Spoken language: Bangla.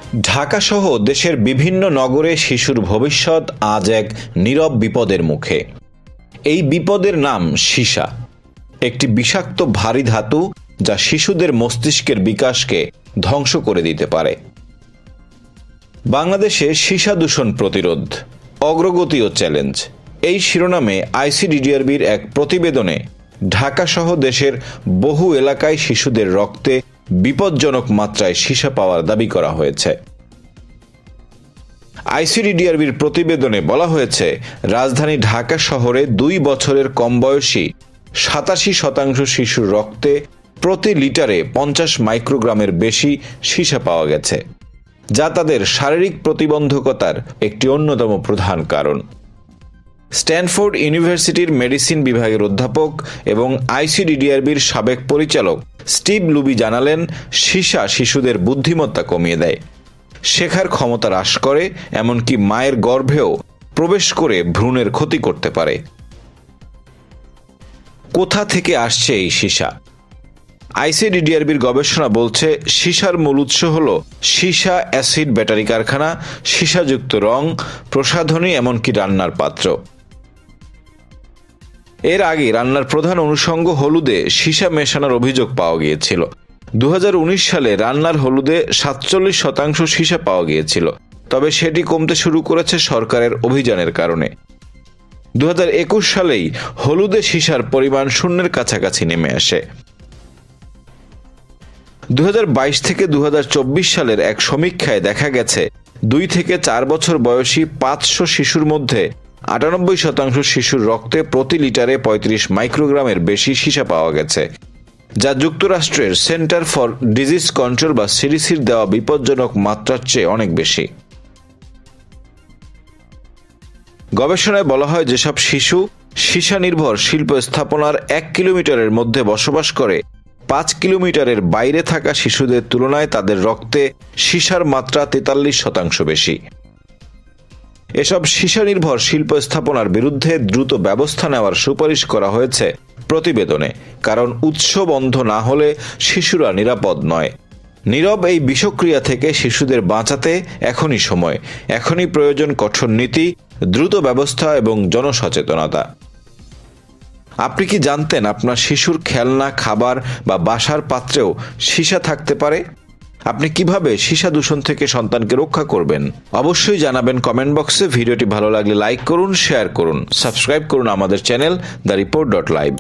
ঢাকা সহ দেশের বিভিন্ন নগরে শিশুর ভবিষ্যৎ আজ এক নীরব বিপদের মুখে। এই বিপদের নাম সীসা, একটি বিষাক্ত ভারী ধাতু যা শিশুদের মস্তিষ্কের বিকাশকে ধ্বংস করে দিতে পারে। বাংলাদেশে সীসা দূষণ প্রতিরোধ, অগ্রগতি ও চ্যালেঞ্জ, এই শিরোনামে আইসিডিডিআরবির এক প্রতিবেদনে ঢাকা সহ দেশের বহু এলাকায় শিশুদের রক্তে বিপজ্জনক মাত্রায় সীসা পাওয়ার দাবি করা হয়েছে। আইসিডিডিআরবির প্রতিবেদনে বলা হয়েছে, রাজধানী ঢাকা শহরে 2 বছরের কম বয়সী 87% শিশুর রক্তে প্রতি লিটারে 50 মাইক্রোগ্রামের বেশি সীসা পাওয়া গেছে, যা তাদের শারীরিক প্রতিবন্ধকতার একটি অন্যতম প্রধান কারণ। স্ট্যানফোর্ড ইউনিভার্সিটির মেডিসিন বিভাগের অধ্যাপক এবং আইসিডিডিআরবির সাবেক পরিচালক স্টিভ লুবি জানালেন, সীসা শিশুদের বুদ্ধিমত্তা কমিয়ে দেয়, শেখার ক্ষমতা হ্রাস করে, এমনকি মায়ের গর্ভেও প্রবেশ করে ভ্রূণের ক্ষতি করতে পারে। কোথা থেকে আসছে এই সীসা? আইসিডিডিআরবির গবেষণা বলছে, সীসার মূল উৎস হল সীসা অ্যাসিড ব্যাটারি কারখানা, সীসাযুক্ত রং, প্রসাধনী, এমনকি রান্নার পাত্র। এর আগে রান্নার প্রধান অনুষঙ্গ হলুদে সীসা মেশানোর অভিযোগ পাওয়া গিয়েছিল। 2019 সালে রান্নার হলুদে 47% সীসা পাওয়া গিয়েছিল, তবে সেটি কমতে শুরু করেছে সরকারের অভিযানের কারণে। 2021 সালেই হলুদে সীসার পরিমাণ শূন্যের কাছাকাছি নেমে আসে। 2022 থেকে 2024 সালের এক সমীক্ষায় দেখা গেছে, 2 থেকে 4 বছর বয়সী 500 শিশুর মধ্যে 98% শিশুর রক্তে প্রতি লিটারে 35 মাইক্রোগ্রামের বেশি সীসা পাওয়া গেছে, যা যুক্তরাষ্ট্রের সেন্টার ফর ডিজিজ কন্ট্রোল বা সিডিসির দেওয়া বিপজ্জনক মাত্রার চেয়ে অনেক বেশি। গবেষণায় বলা হয়, যেসব শিশু সীসা নির্ভর শিল্প স্থাপনার 1 কিলোমিটারের মধ্যে বসবাস করে, 5 কিলোমিটারের বাইরে থাকা শিশুদের তুলনায় তাদের রক্তে সীসার মাত্রা 43% বেশি। এসব সীসা নির্ভর শিল্প স্থাপনার বিরুদ্ধে দ্রুত ব্যবস্থা নেওয়ার সুপারিশ করা হয়েছে প্রতিবেদনে, কারণ উৎস বন্ধ না হলে শিশুরা নিরাপদ নয়। নীরব এই বিষক্রিয়া থেকে শিশুদের বাঁচাতে এখনই সময়, এখনই প্রয়োজন কঠোর নীতি, দ্রুত ব্যবস্থা এবং জনসচেতনতা। আপনি কি জানতেন আপনার শিশুর খেলনা, খাবার বা বাসার পাত্রেও সীসা থাকতে পারে? আপনি কিভাবে সীসা দূষণ থেকে সন্তানকে রক্ষা করবেন? অবশ্যই জানাবেন কমেন্ট বক্সে। ভিডিওটি ভালো লাগলে লাইক করুন, শেয়ার করুন, সাবস্ক্রাইব করুন আমাদের চ্যানেল দ্য রিপোর্ট.লাইভ।